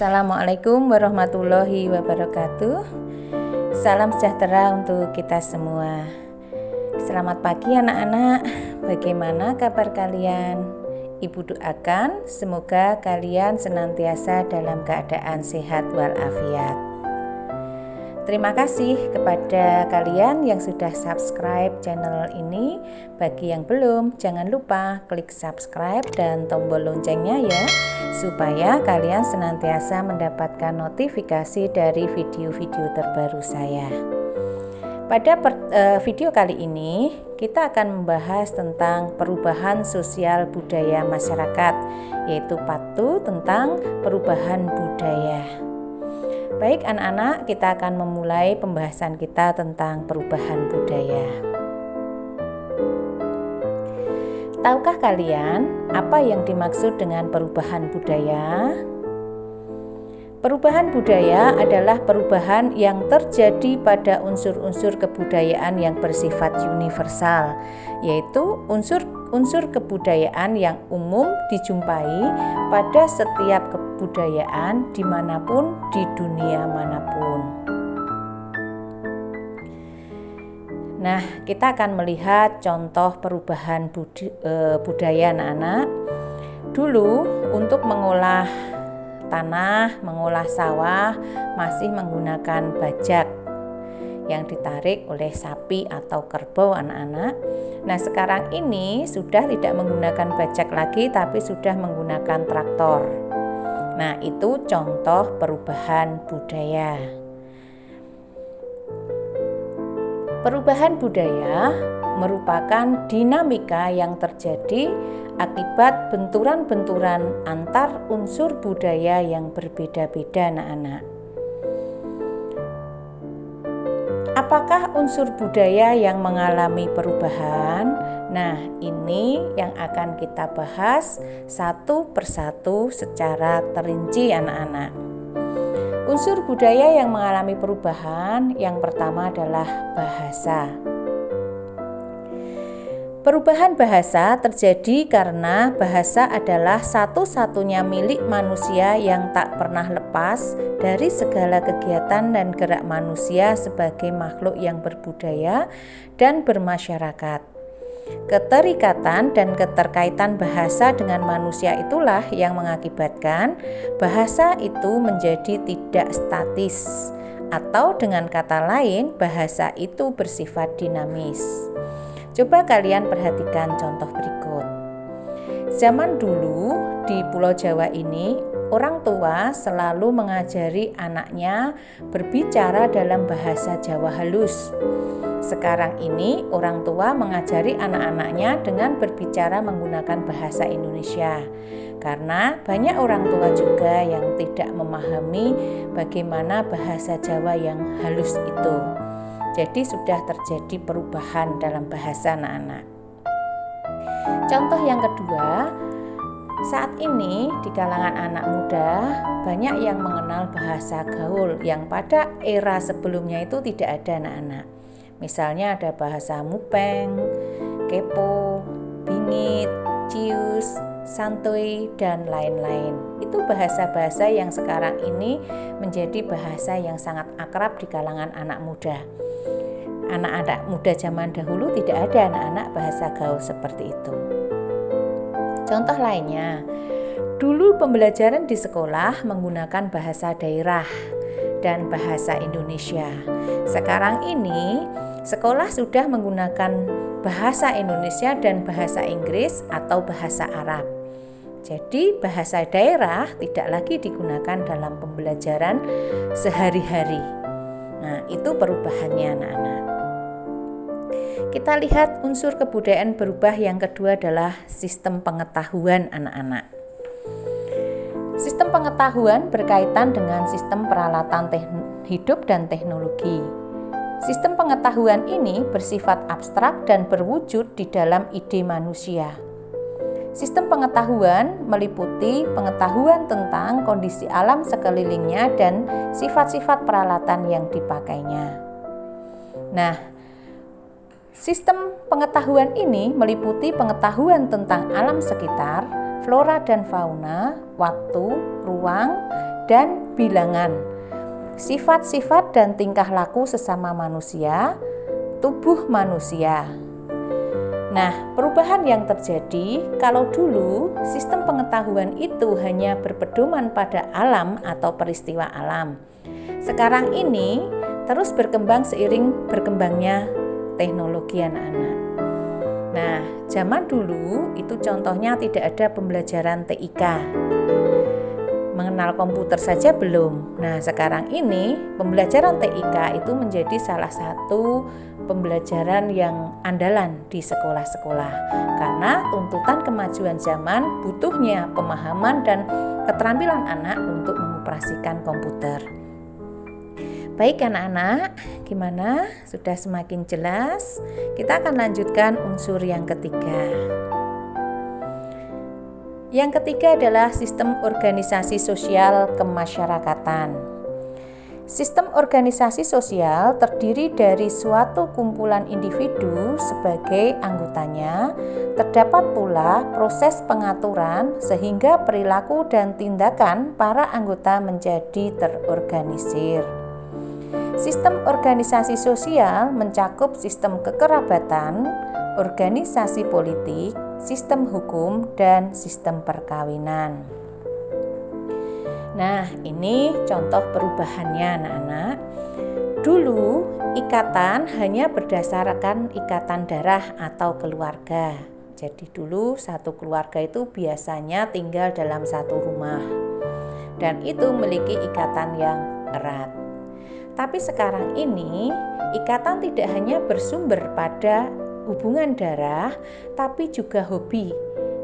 Assalamualaikum warahmatullahi wabarakatuh. Salam sejahtera untuk kita semua. Selamat pagi anak-anak. Bagaimana kabar kalian? Ibu doakan semoga kalian senantiasa dalam keadaan sehat walafiat. Terima kasih kepada kalian yang sudah subscribe channel ini. Bagi yang belum, jangan lupa klik subscribe dan tombol loncengnya ya, supaya kalian senantiasa mendapatkan notifikasi dari video-video terbaru saya. Pada video kali ini, kita akan membahas tentang perubahan sosial budaya masyarakat, yaitu part 2 tentang perubahan budaya. Baik anak-anak, kita akan memulai pembahasan kita tentang perubahan budaya. Tahukah kalian apa yang dimaksud dengan perubahan budaya? Perubahan budaya adalah perubahan yang terjadi pada unsur-unsur kebudayaan yang bersifat universal, yaitu unsur kebudayaan yang umum dijumpai pada setiap kebudayaan dimanapun di dunia manapun. Nah, kita akan melihat contoh perubahan budaya anak-anak. Dulu untuk mengolah tanah, mengolah sawah masih menggunakan bajak yang ditarik oleh sapi atau kerbau anak-anak. Nah, sekarang ini sudah tidak menggunakan bajak lagi tapi sudah menggunakan traktor. Nah, itu contoh perubahan budaya. Perubahan budaya merupakan dinamika yang terjadi akibat benturan-benturan antar unsur budaya yang berbeda-beda anak-anak. Apakah unsur budaya yang mengalami perubahan? Nah, ini yang akan kita bahas satu persatu secara terinci anak-anak. Unsur budaya yang mengalami perubahan yang pertama adalah bahasa. Perubahan bahasa terjadi karena bahasa adalah satu-satunya milik manusia yang tak pernah lepas dari segala kegiatan dan gerak manusia sebagai makhluk yang berbudaya dan bermasyarakat. Keterikatan dan keterkaitan bahasa dengan manusia itulah yang mengakibatkan bahasa itu menjadi tidak statis, atau dengan kata lain, bahasa itu bersifat dinamis. Coba kalian perhatikan contoh berikut. Zaman dulu di Pulau Jawa ini, orang tua selalu mengajari anaknya berbicara dalam bahasa Jawa halus. Sekarang ini orang tua mengajari anak-anaknya dengan berbicara menggunakan bahasa Indonesia. Karena banyak orang tua juga yang tidak memahami bagaimana bahasa Jawa yang halus itu. Jadi sudah terjadi perubahan dalam bahasa anak-anak. Contoh yang kedua, saat ini di kalangan anak muda banyak yang mengenal bahasa gaul yang pada era sebelumnya itu tidak ada anak-anak. Misalnya ada bahasa mupeng, kepo, bingit, cius, santuy, dan lain-lain. Itu bahasa-bahasa yang sekarang ini menjadi bahasa yang sangat akrab di kalangan anak muda. Anak-anak muda zaman dahulu tidak ada anak-anak bahasa gaul seperti itu. Contoh lainnya, dulu pembelajaran di sekolah menggunakan bahasa daerah dan bahasa Indonesia. Sekarang ini sekolah sudah menggunakan bahasa Indonesia dan bahasa Inggris atau bahasa Arab. Jadi bahasa daerah tidak lagi digunakan dalam pembelajaran sehari-hari. Nah, itu perubahannya anak-anak. Kita lihat unsur kebudayaan berubah yang kedua adalah sistem pengetahuan anak-anak. Sistem pengetahuan berkaitan dengan sistem peralatan hidup dan teknologi. Sistem pengetahuan ini bersifat abstrak dan berwujud di dalam ide manusia. Sistem pengetahuan meliputi pengetahuan tentang kondisi alam sekelilingnya dan sifat-sifat peralatan yang dipakainya. Nah, sistem pengetahuan ini meliputi pengetahuan tentang alam sekitar, flora dan fauna, waktu, ruang, dan bilangan. Sifat-sifat dan tingkah laku sesama manusia, tubuh manusia. Nah, perubahan yang terjadi kalau dulu sistem pengetahuan itu hanya berpedoman pada alam atau peristiwa alam. Sekarang ini terus berkembang seiring berkembangnya teknologi anak-anak. Nah, zaman dulu itu contohnya tidak ada pembelajaran TIK. Mengenal komputer saja belum. Nah, sekarang ini pembelajaran TIK itu menjadi salah satu pembelajaran yang andalan di sekolah-sekolah. Karena tuntutan kemajuan zaman butuhnya pemahaman dan keterampilan anak untuk mengoperasikan komputer. Baik anak-anak, gimana? Sudah semakin jelas? Kita akan lanjutkan unsur yang ketiga. Yang ketiga adalah sistem organisasi sosial kemasyarakatan. Sistem organisasi sosial terdiri dari suatu kumpulan individu sebagai anggotanya. Terdapat pula proses pengaturan sehingga perilaku dan tindakan para anggota menjadi terorganisir. Sistem organisasi sosial mencakup sistem kekerabatan, organisasi politik, sistem hukum, dan sistem perkawinan. Nah, ini contoh perubahannya anak-anak. Dulu ikatan hanya berdasarkan ikatan darah atau keluarga. Jadi dulu satu keluarga itu biasanya tinggal dalam satu rumah dan itu memiliki ikatan yang erat. Tapi sekarang ini ikatan tidak hanya bersumber pada hubungan darah, tapi juga hobi.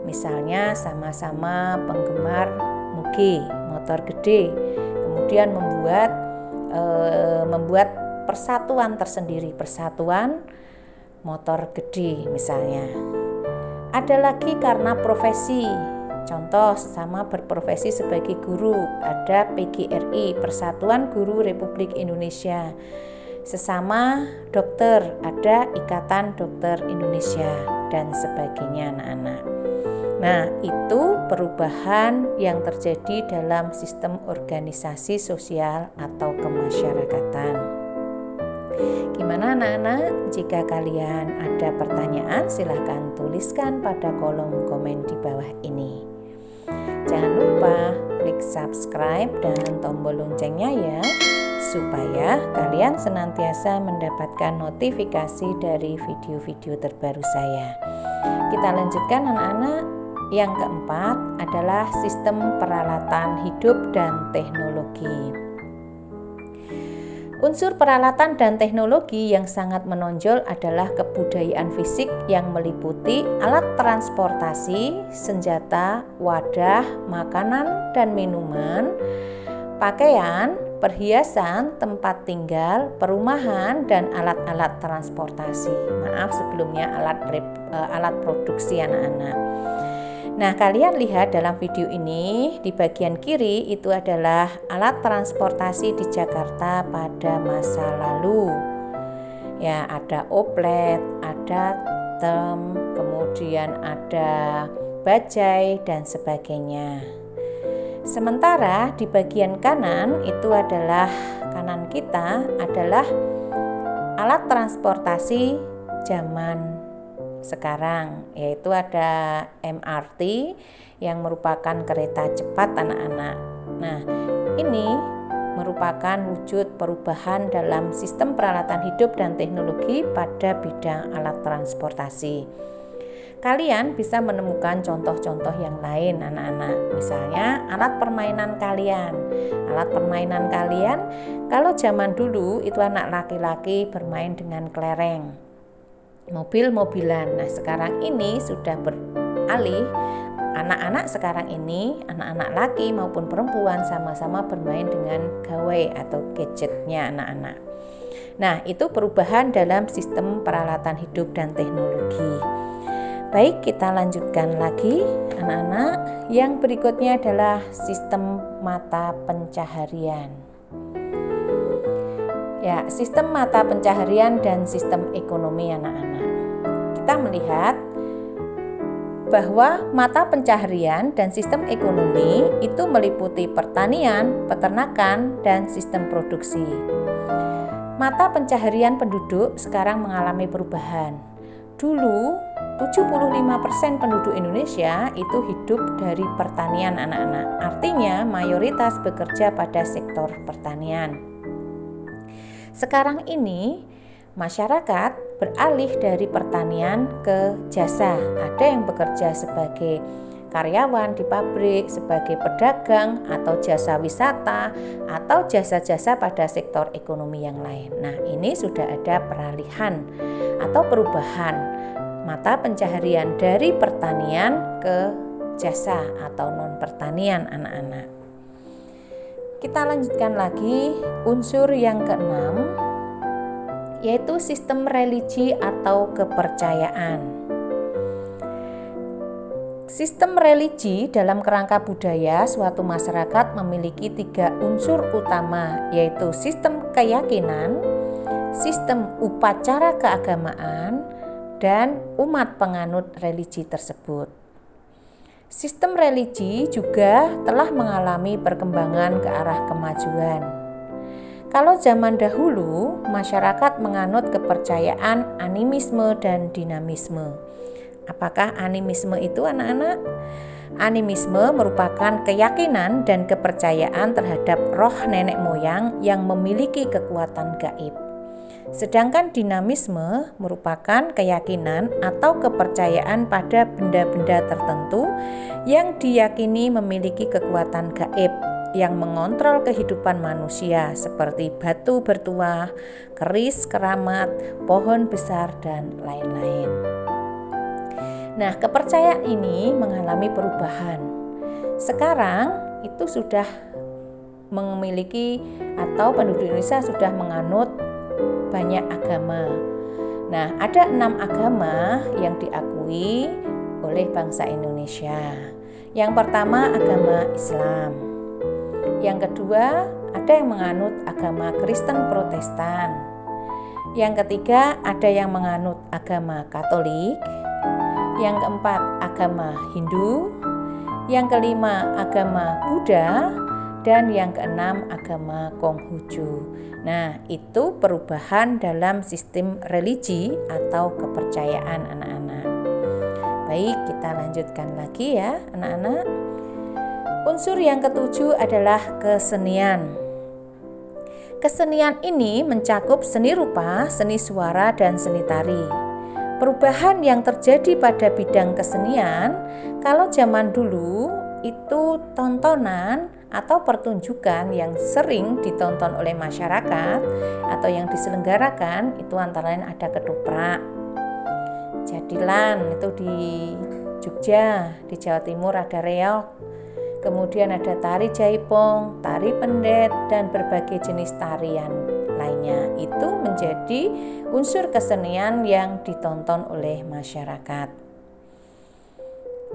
Misalnya sama-sama penggemar moge, motor gede, kemudian membuat persatuan tersendiri, persatuan motor gede misalnya. Ada lagi karena profesi, contoh sesama berprofesi sebagai guru, ada PGRI, Persatuan Guru Republik Indonesia. Sesama dokter, ada Ikatan Dokter Indonesia, dan sebagainya anak-anak. Nah, itu perubahan yang terjadi dalam sistem organisasi sosial atau kemasyarakatan. Gimana anak-anak? Jika kalian ada pertanyaan, silahkan tuliskan pada kolom komen di bawah ini. Jangan lupa klik subscribe dan tombol loncengnya ya, supaya kalian senantiasa mendapatkan notifikasi dari video-video terbaru saya. Kita lanjutkan anak-anak. Yang keempat adalah sistem peralatan hidup dan teknologi. Unsur peralatan dan teknologi yang sangat menonjol adalah kebudayaan fisik yang meliputi alat transportasi, senjata, wadah, makanan dan minuman, pakaian, perhiasan, tempat tinggal, perumahan, dan alat-alat transportasi. Maaf sebelumnya alat produksi anak-anak. Nah, kalian lihat dalam video ini di bagian kiri itu adalah alat transportasi di Jakarta pada masa lalu. Ya, ada oplet, ada tram, kemudian ada bajai dan sebagainya. Sementara di bagian kanan itu adalah kanan kita adalah alat transportasi zaman sekarang, yaitu ada MRT yang merupakan kereta cepat anak-anak. Nah, ini merupakan wujud perubahan dalam sistem peralatan hidup dan teknologi pada bidang alat transportasi. Kalian bisa menemukan contoh-contoh yang lain anak-anak. Misalnya alat permainan kalian. Alat permainan kalian kalau zaman dulu itu anak laki-laki bermain dengan kelereng, mobil-mobilan. Nah, sekarang ini sudah beralih. Anak-anak sekarang ini, anak-anak laki maupun perempuan sama-sama bermain dengan gawai atau gadgetnya anak-anak. Nah, itu perubahan dalam sistem peralatan hidup dan teknologi. Baik, kita lanjutkan lagi anak-anak. Yang berikutnya adalah sistem mata pencaharian. Ya, sistem mata pencaharian dan sistem ekonomi anak-anak. Kita melihat bahwa mata pencaharian dan sistem ekonomi itu meliputi pertanian, peternakan, dan sistem produksi. Mata pencaharian penduduk sekarang mengalami perubahan. Dulu, 75% penduduk Indonesia itu hidup dari pertanian anak-anak. Artinya mayoritas bekerja pada sektor pertanian. Sekarang ini masyarakat beralih dari pertanian ke jasa. Ada yang bekerja sebagai karyawan di pabrik, sebagai pedagang, atau jasa wisata, atau jasa-jasa pada sektor ekonomi yang lain. Nah, ini sudah ada peralihan atau perubahan mata pencaharian dari pertanian ke jasa atau non-pertanian anak-anak. Kita lanjutkan lagi unsur yang keenam, yaitu sistem religi atau kepercayaan. Sistem religi dalam kerangka budaya suatu masyarakat memiliki 3 unsur utama, yaitu sistem keyakinan, sistem upacara keagamaan, dan umat penganut religi tersebut. Sistem religi juga telah mengalami perkembangan ke arah kemajuan. Kalau zaman dahulu, masyarakat menganut kepercayaan animisme dan dinamisme. Apakah animisme itu, anak-anak? Animisme merupakan keyakinan dan kepercayaan terhadap roh nenek moyang yang memiliki kekuatan gaib. Sedangkan dinamisme merupakan keyakinan atau kepercayaan pada benda-benda tertentu yang diyakini memiliki kekuatan gaib yang mengontrol kehidupan manusia seperti batu bertuah, keris, keramat, pohon besar, dan lain-lain. Nah, kepercayaan ini mengalami perubahan. Sekarang itu sudah memiliki atau penduduk Indonesia sudah menganut banyak agama. Nah, ada 6 agama yang diakui oleh bangsa Indonesia. Yang pertama, agama Islam. Yang kedua, ada yang menganut agama Kristen Protestan. Yang ketiga, ada yang menganut agama Katolik. Yang keempat, agama Hindu. Yang kelima, agama Buddha. Dan yang keenam, agama Konghucu. Nah, itu perubahan dalam sistem religi atau kepercayaan anak-anak. Baik, kita lanjutkan lagi ya anak-anak. Unsur yang ketujuh adalah kesenian. Kesenian ini mencakup seni rupa, seni suara, dan seni tari. Perubahan yang terjadi pada bidang kesenian, kalau zaman dulu itu tontonan atau pertunjukan yang sering ditonton oleh masyarakat atau yang diselenggarakan itu antara lain ada ketoprak, jadilan itu di Jogja, di Jawa Timur ada reog, kemudian ada tari jaipong, tari pendet, dan berbagai jenis tarian lainnya. Itu menjadi unsur kesenian yang ditonton oleh masyarakat.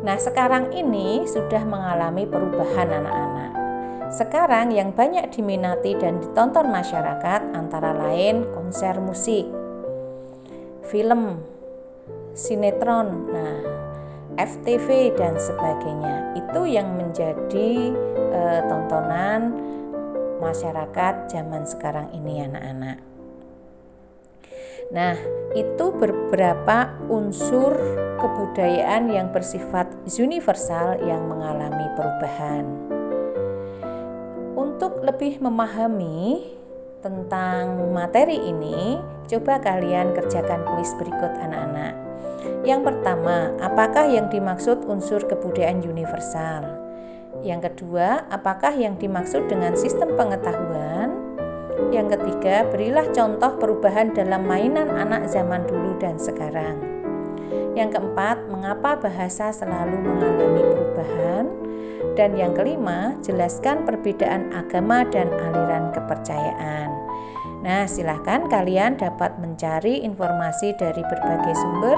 Nah, sekarang ini sudah mengalami perubahan anak-anak. Sekarang yang banyak diminati dan ditonton masyarakat antara lain konser musik, film, sinetron, FTV dan sebagainya. Itu yang menjadi tontonan masyarakat zaman sekarang ini anak-anak. Nah, itu beberapa unsur kebudayaan yang bersifat universal yang mengalami perubahan. Untuk lebih memahami tentang materi ini, coba kalian kerjakan kuis berikut anak-anak. Yang pertama, apakah yang dimaksud unsur kebudayaan universal? Yang kedua, apakah yang dimaksud dengan sistem pengetahuan? Yang ketiga, berilah contoh perubahan dalam mainan anak zaman dulu dan sekarang. Yang keempat, mengapa bahasa selalu mengalami perubahan? Dan yang kelima, jelaskan perbedaan agama dan aliran kepercayaan. Nah, silahkan kalian dapat mencari informasi dari berbagai sumber.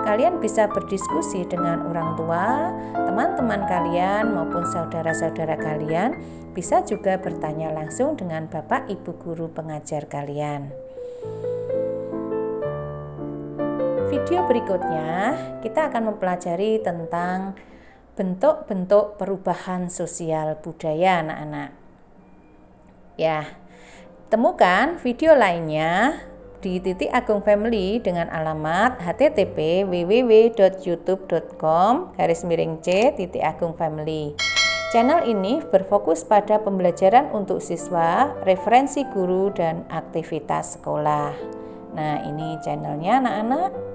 Kalian bisa berdiskusi dengan orang tua, teman-teman kalian maupun saudara-saudara kalian. Bisa juga bertanya langsung dengan Bapak Ibu guru pengajar kalian. video berikutnya kita akan mempelajari tentang bentuk-bentuk perubahan sosial budaya anak-anak. Ya, temukan video lainnya di Titik Agung Family dengan alamat http://www.youtube.com/c.agungfamily. Channel ini berfokus pada pembelajaran untuk siswa, referensi guru, dan aktivitas sekolah. Nah, ini channelnya anak-anak.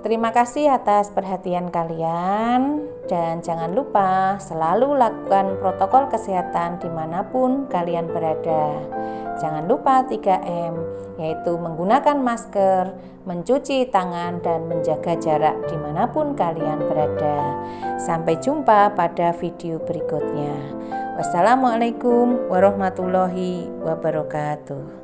Terima kasih atas perhatian kalian, dan jangan lupa selalu lakukan protokol kesehatan dimanapun kalian berada. Jangan lupa 3M, yaitu menggunakan masker, mencuci tangan, dan menjaga jarak dimanapun kalian berada. Sampai jumpa pada video berikutnya. Wassalamualaikum warahmatullahi wabarakatuh.